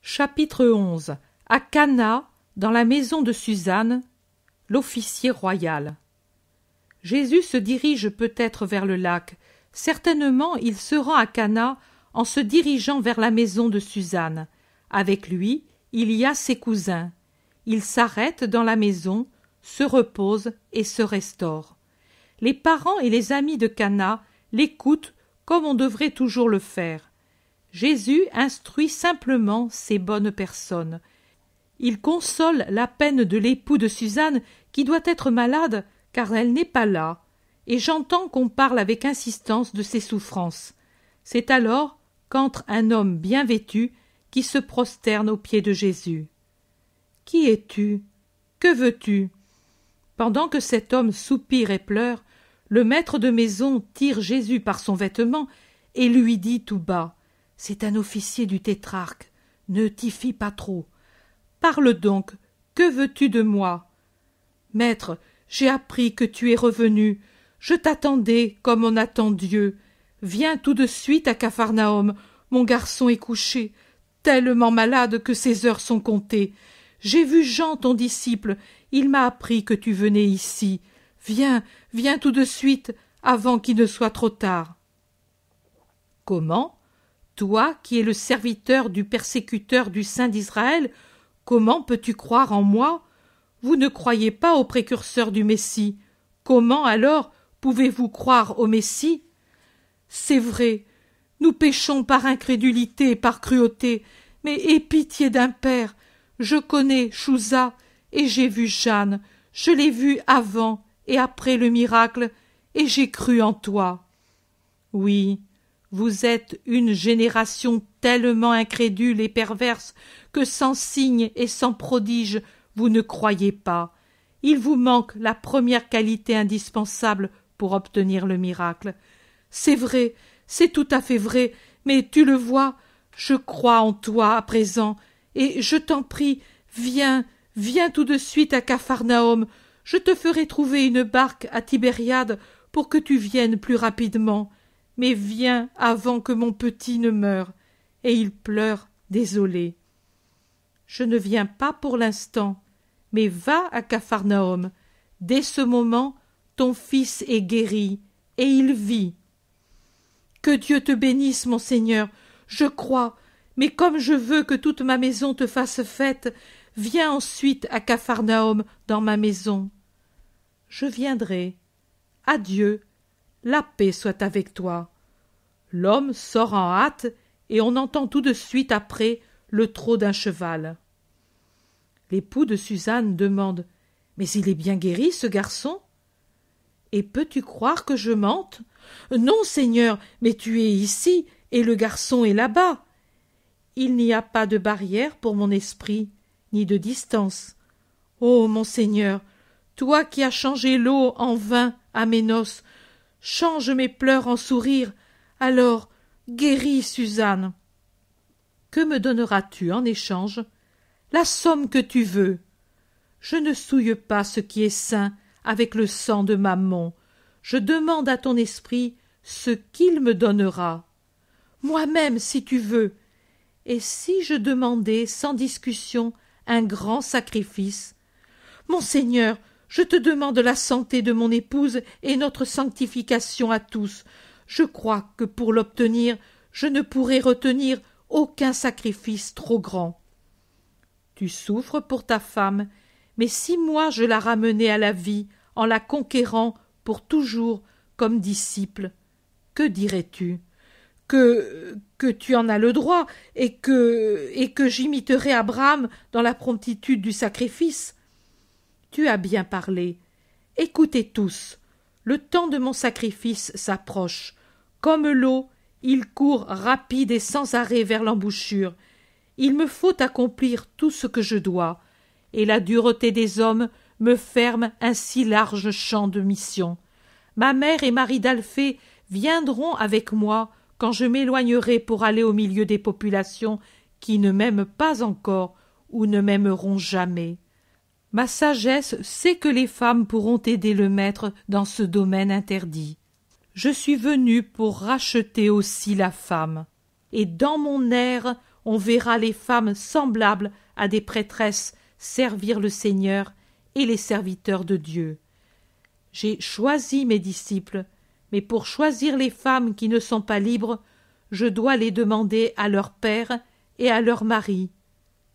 Chapitre 11. À Cana, dans la maison de Suzanne, l'officier royal. Jésus se dirige peut-être vers le lac. Certainement il se rend à Cana en se dirigeant vers la maison de Suzanne. Avec lui, il y a ses cousins. Il s'arrête dans la maison, se repose et se restaure. Les parents et les amis de Cana l'écoutent comme on devrait toujours le faire. Jésus instruit simplement ces bonnes personnes. Il console la peine de l'époux de Suzanne qui doit être malade car elle n'est pas là, et j'entends qu'on parle avec insistance de ses souffrances. C'est alors qu'entre un homme bien vêtu qui se prosterne aux pieds de Jésus. « Qui es-tu ? Que veux-tu » Pendant que cet homme soupire et pleure, le maître de maison tire Jésus par son vêtement et lui dit tout bas: « C'est un officier du tétrarque, ne t'y fie pas trop. Parle donc, que veux-tu de moi ?»« Maître, j'ai appris que tu es revenu. Je t'attendais comme on attend Dieu. Viens tout de suite à Capharnaüm. Mon garçon est couché, tellement malade que ses heures sont comptées. J'ai vu Jean, ton disciple. Il m'a appris que tu venais ici. Viens, viens tout de suite, avant qu'il ne soit trop tard. » « Comment ? Toi qui es le serviteur du persécuteur du Saint d'Israël, comment peux-tu croire en moi ? Vous ne croyez pas au précurseur du Messie. Comment alors pouvez-vous croire au Messie ? C'est vrai, nous péchons par incrédulité et par cruauté, mais aie pitié d'un père. Je connais Chouza et j'ai vu Jeanne. Je l'ai vue avant et après le miracle, et j'ai cru en toi. Oui, vous êtes une génération tellement incrédule et perverse que sans signe et sans prodige, vous ne croyez pas. Il vous manque la première qualité indispensable pour obtenir le miracle. C'est vrai, c'est tout à fait vrai, mais tu le vois, je crois en toi à présent, et je t'en prie, viens, viens tout de suite à Capharnaüm. Je te ferai trouver une barque à Tibériade pour que tu viennes plus rapidement. Mais viens avant que mon petit ne meure. Et il pleure, désolé. Je ne viens pas pour l'instant, mais va à Capharnaüm. Dès ce moment, ton fils est guéri, et il vit. Que Dieu te bénisse, mon Seigneur. Je crois, mais comme je veux que toute ma maison te fasse fête, viens ensuite à Capharnaüm dans ma maison. Je viendrai. Adieu. La paix soit avec toi. L'homme sort en hâte, et on entend tout de suite après le trot d'un cheval. L'époux de Suzanne demande: « Mais il est bien guéri, ce garçon ?» « Et peux-tu croire que je mente ? Non, Seigneur, mais tu es ici, et le garçon est là-bas. Il n'y a pas de barrière pour mon esprit, ni de distance. Ô mon Seigneur, toi qui as changé l'eau en vin à mes noces, change mes pleurs en sourires, alors guéris Suzanne. Que me donneras-tu en échange ? La somme que tu veux. Je ne souille pas ce qui est saint avec le sang de Mammon. Je demande à ton esprit ce qu'il me donnera. Moi-même, si tu veux. Et si je demandais sans discussion un grand sacrifice ? Mon Seigneur, je te demande la santé de mon épouse et notre sanctification à tous. Je crois que pour l'obtenir, je ne pourrai retenir aucun sacrifice trop grand. Tu souffres pour ta femme, mais si moi je la ramenais à la vie en la conquérant pour toujours comme disciple, que dirais-tu ? Que tu en as le droit et que j'imiterai Abraham dans la promptitude du sacrifice ? Tu as bien parlé. Écoutez tous. Le temps de mon sacrifice s'approche. Comme l'eau, il court rapide et sans arrêt vers l'embouchure. Il me faut accomplir tout ce que je dois, et la dureté des hommes me ferme un si large champ de mission. Ma mère et Marie d'Alphée viendront avec moi quand je m'éloignerai pour aller au milieu des populations qui ne m'aiment pas encore ou ne m'aimeront jamais. Ma sagesse sait que les femmes pourront aider le Maître dans ce domaine interdit. Je suis venu pour racheter aussi la femme. Et dans mon air on verra les femmes semblables à des prêtresses servir le Seigneur et les serviteurs de Dieu. J'ai choisi mes disciples, mais pour choisir les femmes qui ne sont pas libres, je dois les demander à leur père et à leur mari.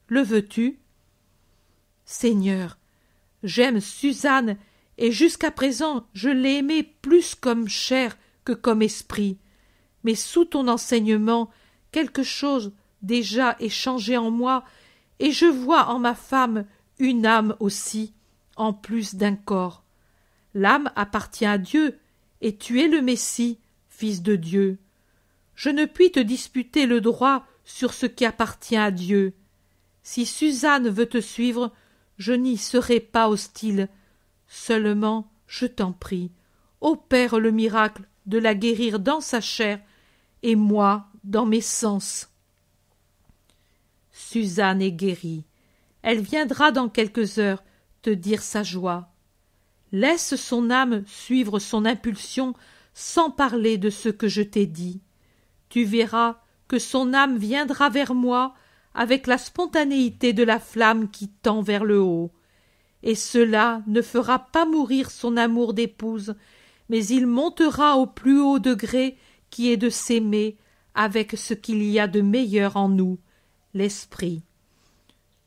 Le veux-tu? Seigneur, j'aime Suzanne, et jusqu'à présent je l'ai aimée plus comme chair que comme esprit. Mais sous ton enseignement, quelque chose déjà est changé en moi, et je vois en ma femme une âme aussi, en plus d'un corps. L'âme appartient à Dieu, et tu es le Messie, Fils de Dieu. Je ne puis te disputer le droit sur ce qui appartient à Dieu. Si Suzanne veut te suivre, je n'y serai pas hostile. Seulement, je t'en prie, opère le miracle de la guérir dans sa chair, et moi dans mes sens. Suzanne est guérie. Elle viendra dans quelques heures te dire sa joie. Laisse son âme suivre son impulsion sans parler de ce que je t'ai dit. Tu verras que son âme viendra vers moi avec la spontanéité de la flamme qui tend vers le haut. Et cela ne fera pas mourir son amour d'épouse, mais il montera au plus haut degré qui est de s'aimer avec ce qu'il y a de meilleur en nous, l'esprit.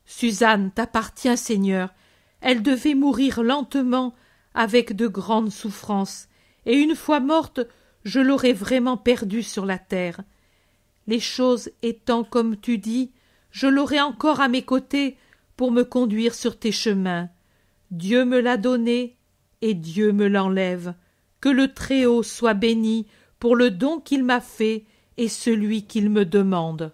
Suzanne t'appartient, Seigneur. Elle devait mourir lentement, avec de grandes souffrances, et une fois morte, je l'aurais vraiment perdue sur la terre. Les choses étant comme tu dis, je l'aurai encore à mes côtés pour me conduire sur tes chemins. Dieu me l'a donnée, et Dieu me l'enlève. Que le Très-Haut soit béni pour le don qu'il m'a fait et celui qu'il me demande.